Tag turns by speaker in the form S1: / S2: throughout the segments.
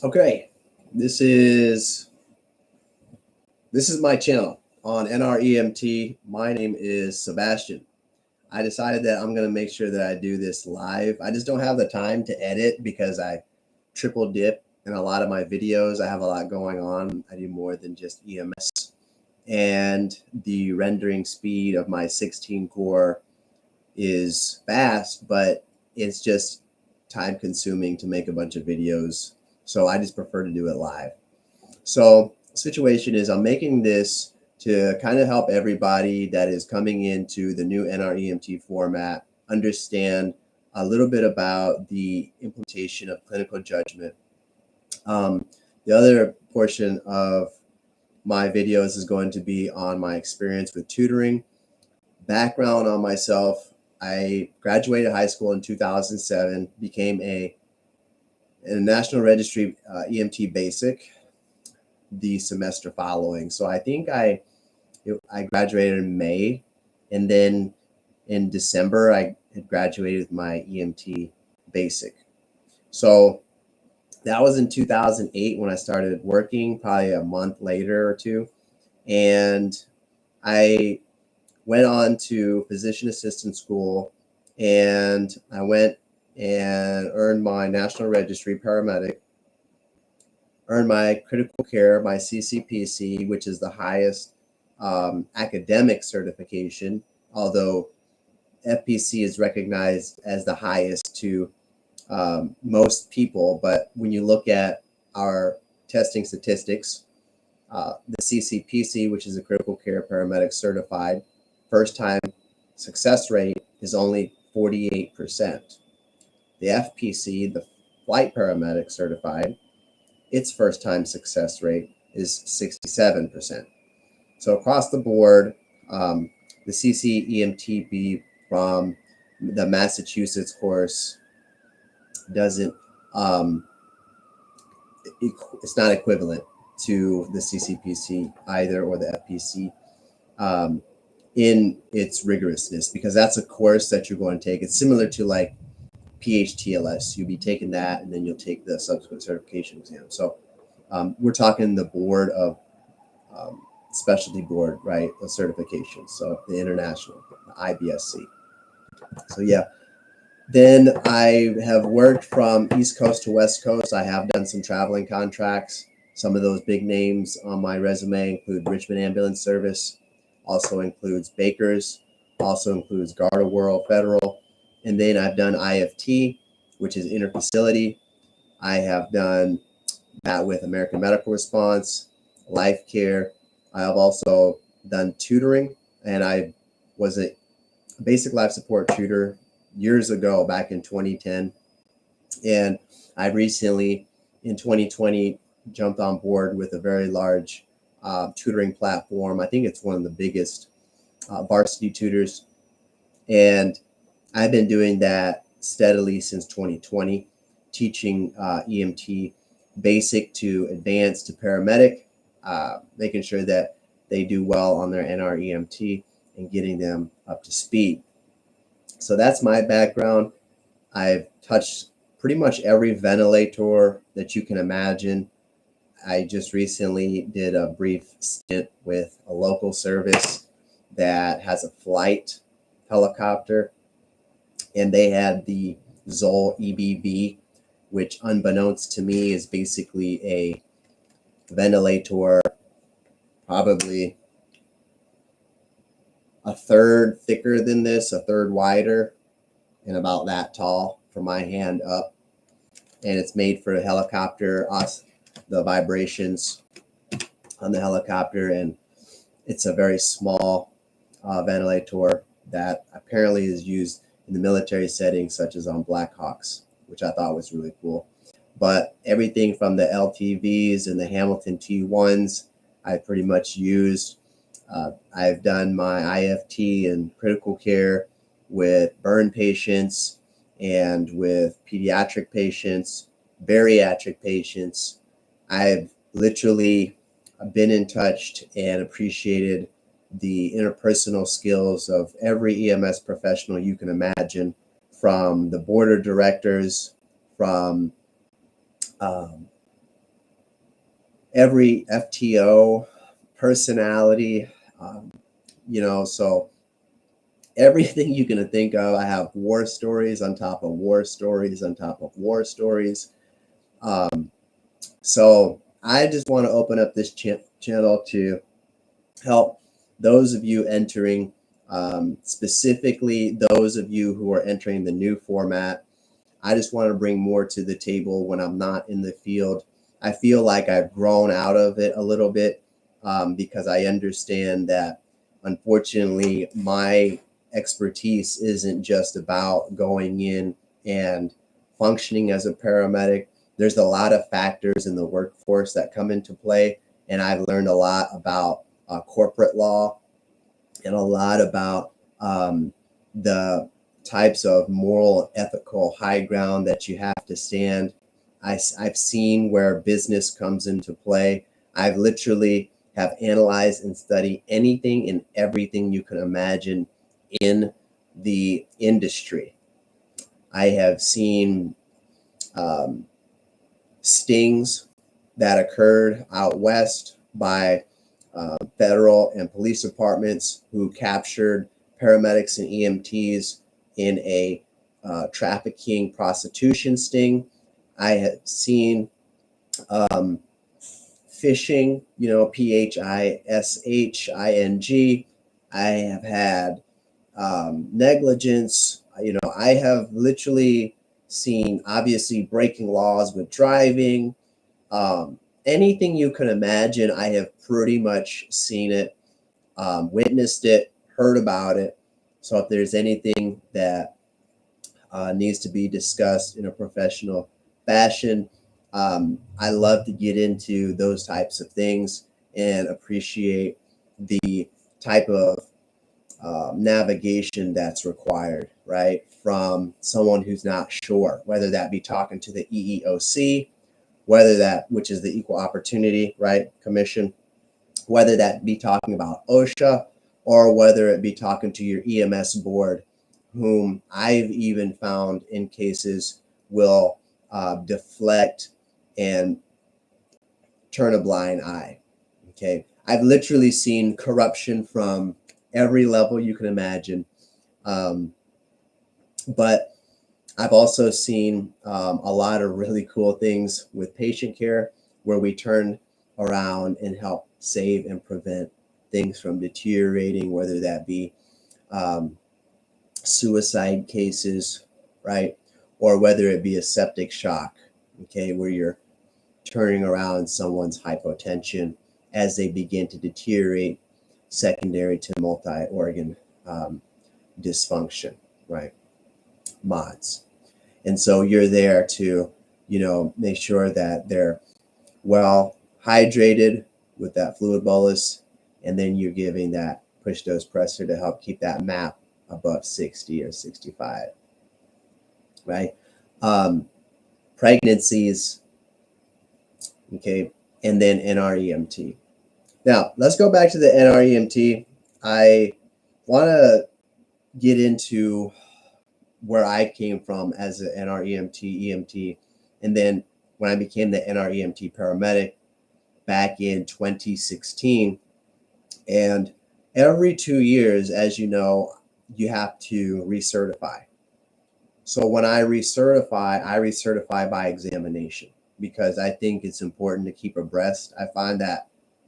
S1: Okay, this is my channel on NREMT. My name is Sebastian. I decided that I'm going to make sure that I do this live. I just don't have the time to edit because I triple dip in a lot of my videos. I have a lot going on. I do more than just EMS. And the rendering speed of my 16 core is fast, but it's just time consuming to make a bunch of videos. So I just prefer to do it live. So the situation is I'm making this to kind of help everybody that is coming into the new NREMT format understand a little bit about the implementation of clinical judgment. The other portion of my videos is going to be on my experience with tutoring. Background on myself: I graduated high school in 2007, became a National Registry EMT basic the semester following. So I think I graduated in May, and then in December I had graduated with my EMT basic. So that was in 2008 when I started working, probably a month later or two. And I went on to physician assistant school, and I went and earned my National Registry Paramedic, earned my critical care, my CCPC, which is the highest academic certification, although FPC is recognized as the highest to most people. But when you look at our testing statistics, the CCPC, which is a critical care paramedic certified, first time success rate is only 48%. The FPC, the flight paramedic certified, its first time success rate is 67%. So across the board, the CCEMTB from the Massachusetts course doesn't, it's not equivalent to the CCPC either, or the FPC in its rigorousness, because that's a course that you're going to take. It's similar to like PHTLS. You'll be taking that, and then you'll take the subsequent certification exam. So we're talking the board of specialty board, right? The certification. So the international, the IBSC. So yeah. Then I have worked from East Coast to West Coast. I have done some traveling contracts. Some of those big names on my resume include Richmond Ambulance Service, also includes Baker's, also includes Garda World Federal. And then I've done IFT, which is interfacility. I have done that with American Medical Response, Life Care. I have also done tutoring, and I was a basic life support tutor years ago, back in 2010. And I recently, in 2020, jumped on board with a very large tutoring platform. I think it's one of the biggest varsity tutors. And I've been doing that steadily since 2020, teaching EMT basic to advanced to paramedic, making sure that they do well on their NREMT and getting them up to speed. So that's my background. I've touched pretty much every ventilator that you can imagine. I just recently did a brief stint with a local service that has a flight helicopter, and they had the Zoll EBB, which unbeknownst to me is basically a ventilator, probably a third thicker than this, a third wider, and about that tall from my hand up. And it's made for a helicopter, the vibrations on the helicopter, and it's a very small ventilator that apparently is used in the military settings, such as on Black Hawks, which I thought was really cool. But everything from the LTVs and the Hamilton T1s, I pretty much used. I've done my IFT in critical care with burn patients and with pediatric patients, bariatric patients. I've literally been in touch and appreciated the interpersonal skills of every EMS professional you can imagine, from the board of directors, from every FTO, personality, so everything you can think of. I have war stories on top of war stories on top of war stories. So I just want to open up this channel to help those of you entering, specifically those of you who are entering the new format. I just want to bring more to the table when I'm not in the field. I feel like I've grown out of it a little bit, because I understand that, unfortunately, my expertise isn't just about going in and functioning as a paramedic. There's a lot of factors in the workforce that come into play, and I've learned a lot about corporate law and a lot about the types of moral, ethical high ground that you have to stand. I've seen where business comes into play. I've literally have analyzed and studied anything and everything you can imagine in the industry. I have seen stings that occurred out west by federal and police departments who captured paramedics and EMTs in a trafficking prostitution sting. I have seen phishing, PHISHING. I have had negligence. I have literally seen, obviously, breaking laws with driving. Anything you can imagine, I have pretty much seen it, witnessed it, heard about it. So if there's anything that needs to be discussed in a professional fashion, I love to get into those types of things and appreciate the type of navigation that's required, right? From someone who's not sure, whether that be talking to the EEOC, which is the Equal Opportunity, right, Commission, whether that be talking about OSHA, or whether it be talking to your EMS board, whom I've even found in cases will deflect and turn a blind eye. Okay, I've literally seen corruption from every level you can imagine, but I've also seen a lot of really cool things with patient care, where we turn around and help save and prevent things from deteriorating, whether that be suicide cases, right? Or whether it be a septic shock, okay, where you're turning around someone's hypotension as they begin to deteriorate, secondary to multi-organ dysfunction, right? MODS. And so you're there to, make sure that they're well hydrated with that fluid bolus, and then you're giving that push dose pressor to help keep that MAP above 60 or 65, right? Pregnancies, okay, and then NREMT. Now, let's go back to the NREMT. I want to get into where I came from as an NREMT, EMT, and then when I became the NREMT paramedic back in 2016. And every 2 years, as you know, you have to recertify. So when I recertify by examination, because I think it's important to keep abreast. I find that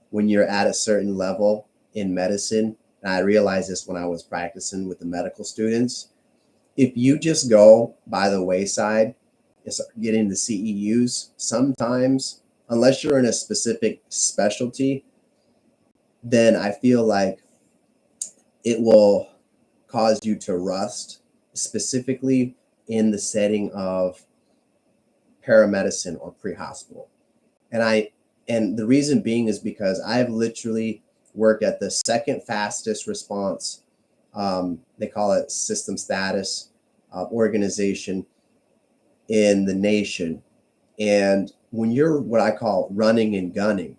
S1: when you're at a certain level in medicine, and I realized this when I was practicing with the medical students, if you just go by the wayside and start getting the CEUs, sometimes, unless you're in a specific specialty, then I feel like it will cause you to rust, specifically in the setting of paramedicine or pre-hospital. And the reason being is because I've literally worked at the second fastest response, they call it system status organization in the nation. And when you're what I call running and gunning,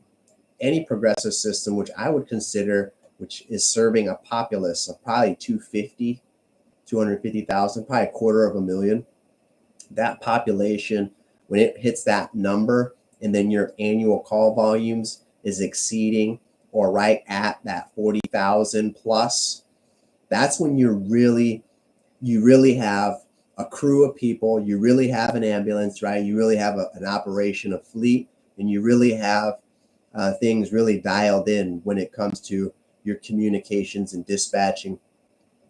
S1: any progressive system, which I would consider, which is serving a populace of probably 250,000, probably 250,000, 250,000, that population, when it hits that number, and then your annual call volumes is exceeding or right at that 40,000 plus, that's when you really have a crew of people, you really have an ambulance, right? You really have an operation, a fleet, and you really have things really dialed in when it comes to your communications and dispatching.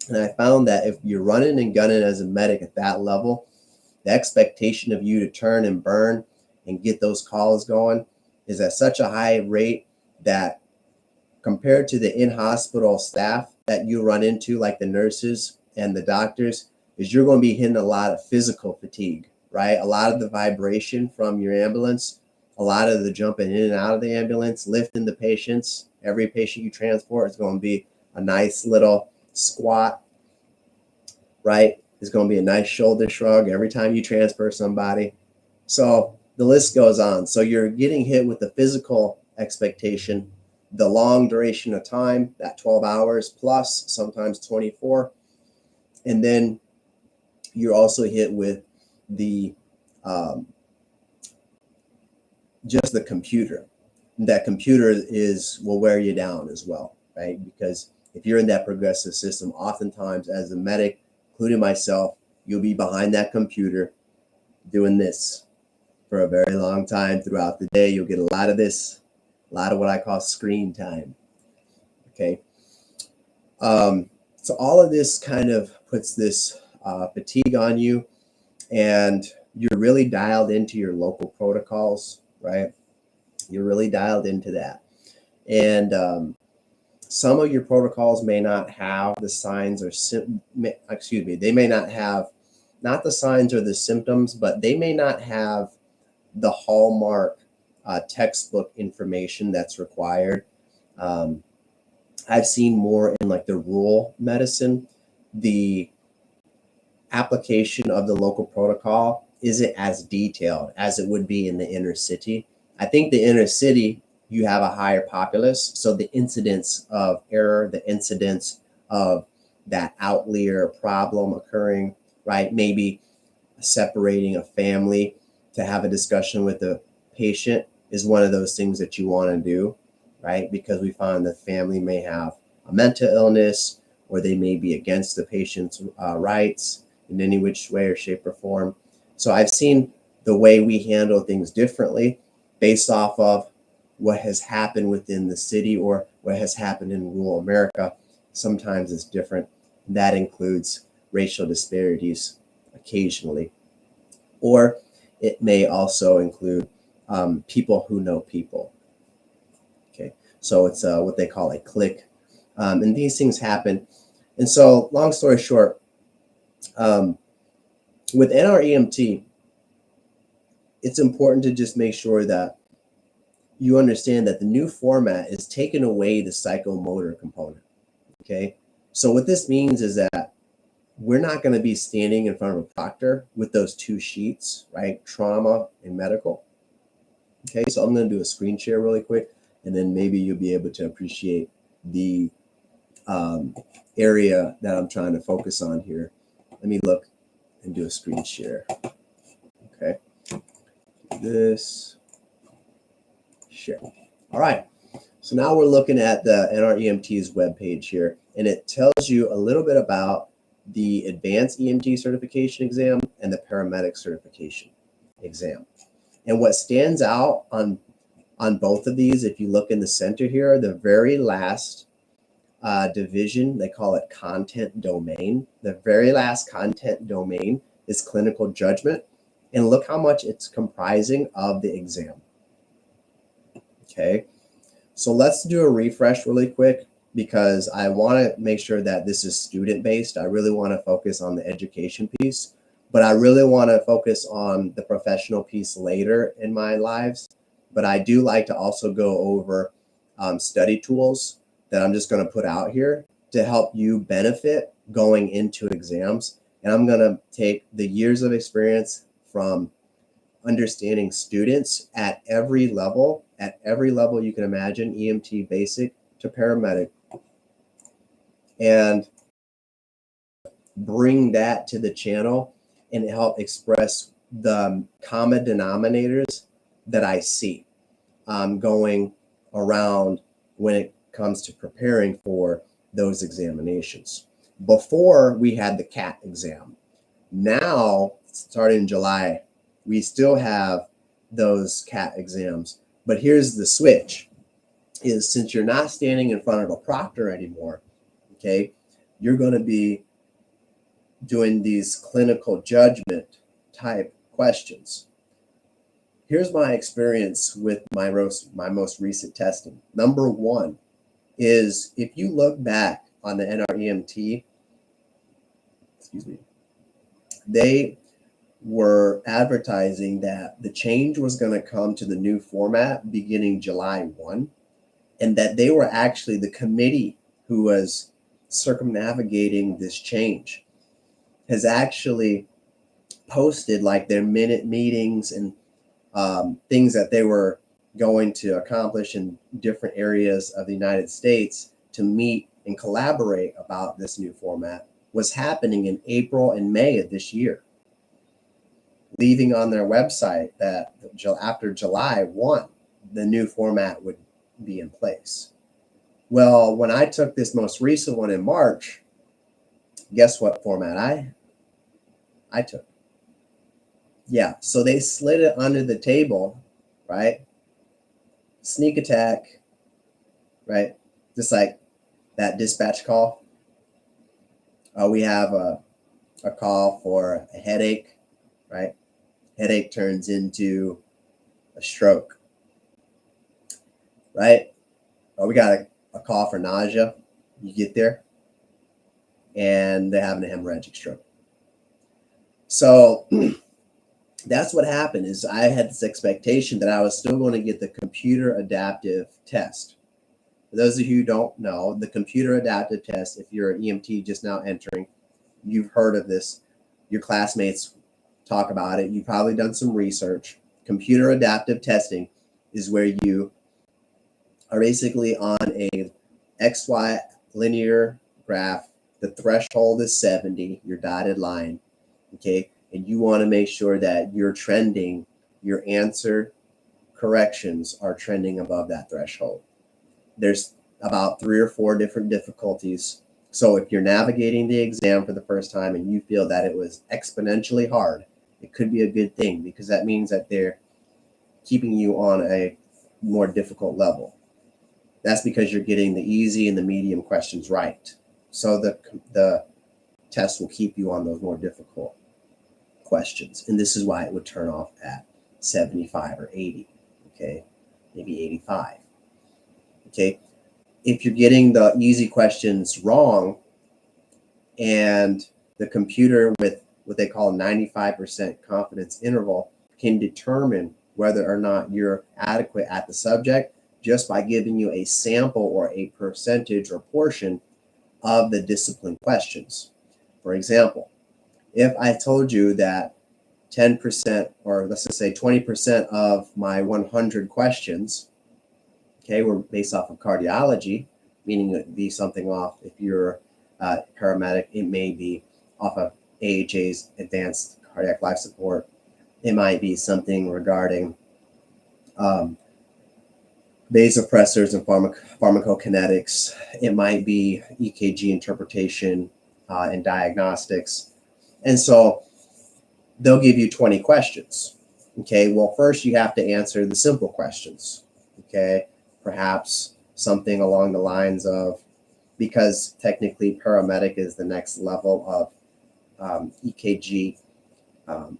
S1: And I found that if you're running and gunning as a medic at that level, the expectation of you to turn and burn and get those calls going is at such a high rate that compared to the in-hospital staff that you run into, like the nurses and the doctors, is you're going to be hitting a lot of physical fatigue, right? A lot of the vibration from your ambulance, a lot of the jumping in and out of the ambulance, lifting the patients. Every patient you transport is going to be a nice little squat, right? It's going to be a nice shoulder shrug every time you transfer somebody. So the list goes on. So you're getting hit with the physical expectation, the long duration of time, that 12 hours plus, sometimes 24. And then you're also hit with the just the computer. That computer will wear you down as well, right? Because if you're in that progressive system, oftentimes as a medic, including myself, you'll be behind that computer doing this for a very long time throughout the day. You'll get a lot of this, a lot of what I call screen time. Okay. So all of this kind of puts this fatigue on you, and you're really dialed into your local protocols, right? You're really dialed into that. And some of your protocols may not have the signs or they may not have not the signs or the symptoms, but they may not have the hallmark textbook information that's required. I've seen more in like the rural medicine, the application of the local protocol isn't as detailed as it would be in the inner city. I think the inner city, you have a higher populace, so the incidence of error, the incidence of that outlier problem occurring, right? Maybe separating a family to have a discussion with the patient is one of those things that you want to do, right? Because we find the family may have a mental illness, or they may be against the patient's rights in any which way or shape or form. So I've seen the way we handle things differently based off of what has happened within the city or what has happened in rural America. Sometimes it's different. That includes racial disparities occasionally, or it may also include people who know people. Okay, so it's what they call a clique, and these things happen. And so, long story short, with NREMT, it's important to just make sure that you understand that the new format is taking away the psychomotor component. Okay, so what this means is that we're not going to be standing in front of a proctor with those two sheets, right? Trauma and medical. Okay, so I'm going to do a screen share really quick, and then maybe you'll be able to appreciate the area that I'm trying to focus on here. Let me look and do a screen share. Okay, this share. All right, so now we're looking at the NREMT's webpage here, and it tells you a little bit about the advanced EMT certification exam and the paramedic certification exam. And what stands out on both of these, if you look in the center here, the very last division, they call it content domain. The very last content domain is clinical judgment. And look how much it's comprising of the exam. Okay, so let's do a refresh really quick, because I want to make sure that this is student-based. I really want to focus on the education piece, but I really want to focus on the professional piece later in my lives. But I do like to also go over study tools that I'm just going to put out here to help you benefit going into exams. And I'm going to take the years of experience from understanding students at every level you can imagine, EMT basic to paramedic, and bring that to the channel and help express the common denominators that I see going around when it comes to preparing for those examinations. Before we had the CAT exam. Now, starting in July, we still have those CAT exams. But here's the switch, is since you're not standing in front of a proctor anymore, okay, you're going to be doing these clinical judgment type questions. Here's my experience with my most recent testing. Number one is, if you look back on the NREMT, excuse me, they were advertising that the change was going to come to the new format beginning July 1, and that they were actually the committee who was circumnavigating this change has actually posted like their minute meetings and things that they were going to accomplish in different areas of the United States to meet and collaborate about this new format was happening in April and May of this year, leaving on their website that after July 1, the new format would be in place. Well, when I took this most recent one in March, guess what format I took? Yeah, so they slid it under the table, right? Sneak attack, right? Just like that dispatch call. We have a call for a headache, right? Headache turns into a stroke, right? We got a call for nausea. You get there, and they're having a hemorrhagic stroke. So that's what happened. Is I had this expectation that I was still going to get the computer adaptive test. For those of you who don't know, the computer adaptive test, if you're an EMT just now entering, you've heard of this. Your classmates talk about it. You've probably done some research. Computer adaptive testing is where you are basically on a XY linear graph. The threshold is 70, your dotted line, okay? And you want to make sure that you're trending, your answer corrections are trending above that threshold. There's about 3 or 4 different difficulties. So if you're navigating the exam for the first time and you feel that it was exponentially hard, it could be a good thing, because that means that they're keeping you on a more difficult level. That's because you're getting the easy and the medium questions right. So the test will keep you on those more difficult questions. And this is why it would turn off at 75 or 80, okay? Maybe 85, okay? If you're getting the easy questions wrong and the computer with what they call 95% confidence interval can determine whether or not you're adequate at the subject just by giving you a sample or a percentage or portion of the discipline questions. For example, if I told you that 10%, or let's just say 20% of my 100 questions, okay, were based off of cardiology, meaning it would be something off, if you're a paramedic, it may be off of AHA's advanced cardiac life support. It might be something regarding vasopressors and pharmacokinetics. It might be EKG interpretation and diagnostics. And so they'll give you 20 questions. Okay, well, first you have to answer the simple questions. Okay, perhaps something along the lines of, because technically paramedic is the next level of EKG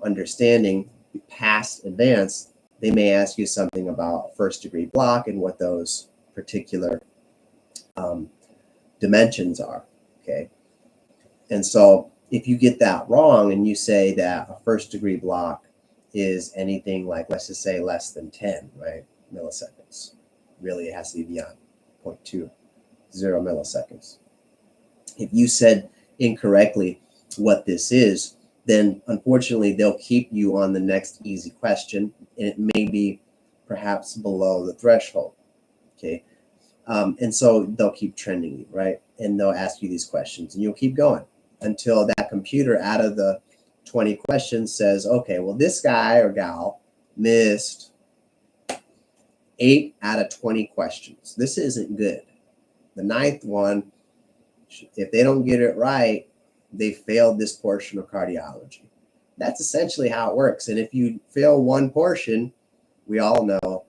S1: understanding past advanced, they may ask you something about first degree block and what those particular dimensions are, okay? And so if you get that wrong and you say that a first degree block is anything like, let's just say less than 10, right, milliseconds, really it has to be beyond 0.20 milliseconds. If you said incorrectly what this is, then unfortunately they'll keep you on the next easy question, and it may be perhaps below the threshold, okay? And so they'll keep trending you, right? And they'll ask you these questions, and you'll keep going until that computer out of the 20 questions says, okay, well, this guy or gal missed 8 out of 20 questions. This isn't good. The 9th one, if they don't get it right, they failed this portion of cardiology. That's essentially how it works. And if you fail one portion, we all know,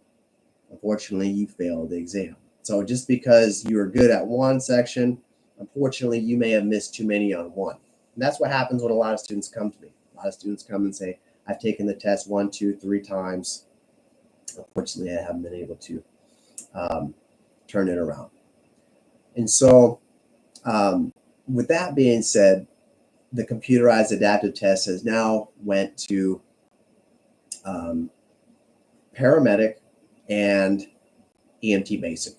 S1: unfortunately, you failed the exam. So just because you were good at one section, unfortunately, you may have missed too many on one. And that's what happens when a lot of students come to me. A lot of students come and say, I've taken the test 1, 2, 3 times. Unfortunately, I haven't been able to turn it around. And so with that being said, the computerized adaptive test has now went to Paramedic and EMT Basic.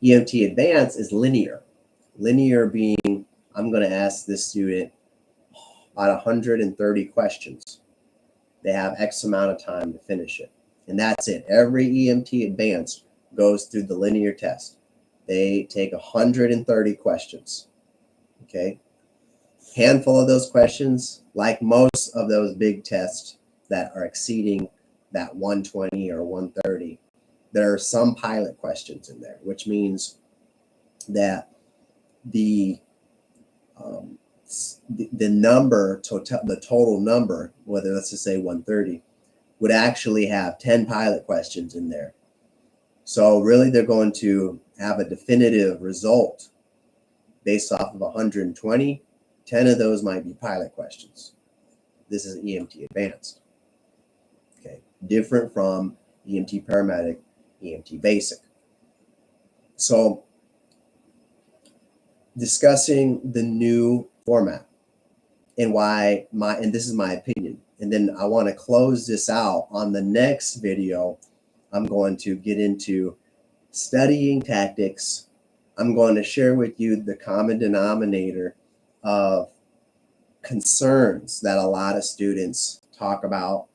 S1: EMT Advanced is linear. Linear being, I'm going to ask this student about 130 questions. They have X amount of time to finish it. And that's it. Every EMT Advanced goes through the linear test. They take 130 questions. Okay. Handful of those questions, like most of those big tests that are exceeding that 120 or 130, there are some pilot questions in there, which means that the number, the total number, whether let's just say 130, would actually have 10 pilot questions in there. So really they're going to have a definitive result based off of 120. 10 of those might be pilot questions. This is EMT Advanced. Okay, different from EMT Paramedic, EMT Basic. So discussing the new format and why and this is my opinion. And then I want to close this out. On the next video, I'm going to get into studying tactics. I'm going to share with you the common denominator of concerns that a lot of students talk about.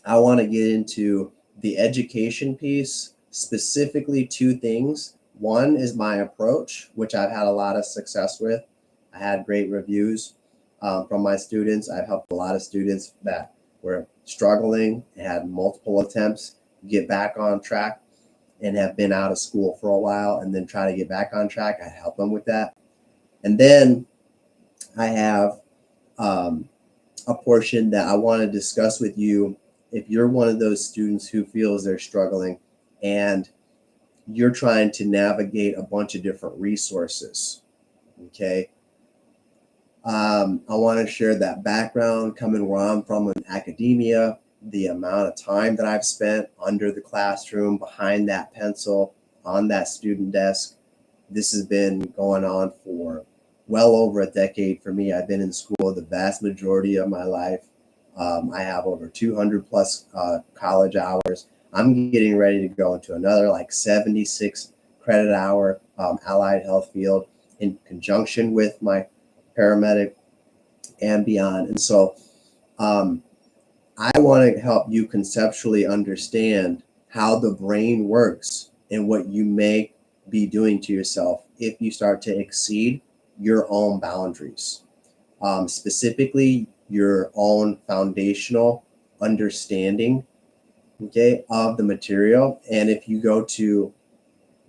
S1: I want to get into the education piece, specifically 2 things. One is my approach, which I've had a lot of success with. I had great reviews from my students. I've helped a lot of students that were struggling, had multiple attempts, get back on track, and have been out of school for a while and then try to get back on track. I help them with that. And then I have a portion that I want to discuss with you. If you're one of those students who feels they're struggling and you're trying to navigate a bunch of different resources, okay? I want to share that background coming where I'm from in academia, the amount of time that I've spent under the classroom, behind that pencil, on that student desk. This has been going on for well over a decade for me. I've been in school the vast majority of my life. I have over 200 plus college hours. I'm getting ready to go into another like 76 credit hour allied health field in conjunction with my paramedic and beyond. And so I want to help you conceptually understand how the brain works and what you may be doing to yourself if you start to exceed your own boundaries, specifically your own foundational understanding, okay, of the material. And if you go to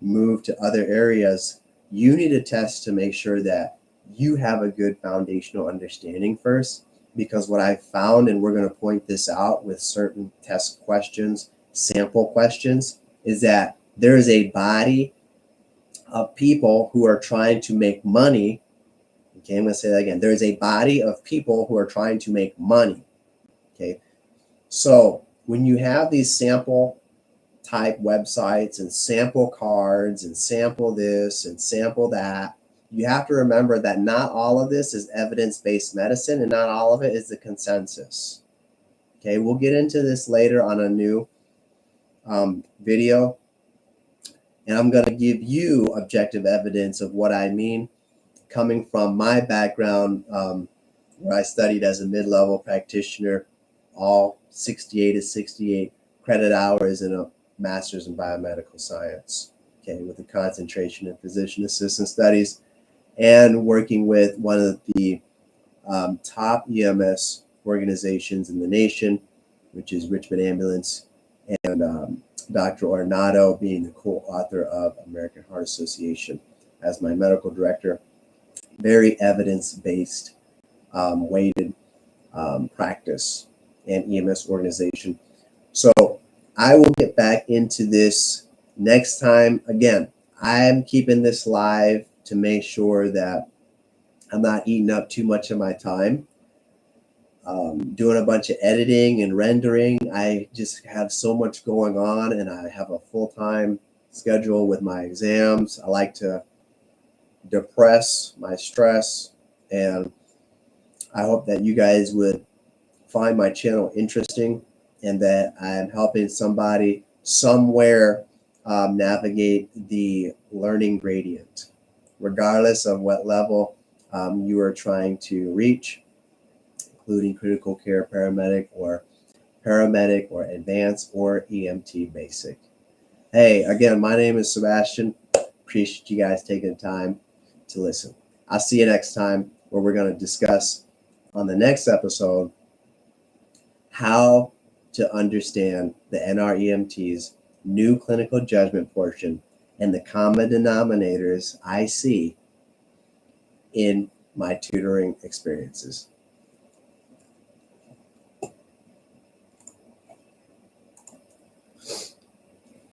S1: move to other areas, you need to test to make sure that you have a good foundational understanding first. Because what I found, and we're going to point this out with certain test questions, sample questions, is that there is a body of people who are trying to make money. Okay, I'm going to say that again. There is a body of people who are trying to make money. Okay, so when you have these sample type websites and sample cards and sample this and sample that, you have to remember that not all of this is evidence-based medicine and not all of it is the consensus. Okay, we'll get into this later on a new video. And I'm going to give you objective evidence of what I mean, coming from my background, where I studied as a mid-level practitioner, all 68 to 68 credit hours in a master's in biomedical science, okay, with a concentration in physician assistant studies, and working with one of the top EMS organizations in the nation, which is Richmond Ambulance and Dr. Ornato being the co-author of American Heart Association as my medical director. Very evidence-based, weighted practice and EMS organization. So I will get back into this next time. Again, I'm keeping this live to make sure that I'm not eating up too much of my time. Doing a bunch of editing and rendering. I just have so much going on, and I have a full-time schedule with my exams. I like to depress my stress, and I hope that you guys would find my channel interesting and that I'm helping somebody somewhere navigate the learning gradient, regardless of what level you are trying to reach, including critical care paramedic or advanced or EMT basic. Hey, again, my name is Sebastian. Appreciate you guys taking the time to listen. I'll see you next time, where we're going to discuss on the next episode how to understand the NREMT's new clinical judgment portion and the common denominators I see in my tutoring experiences.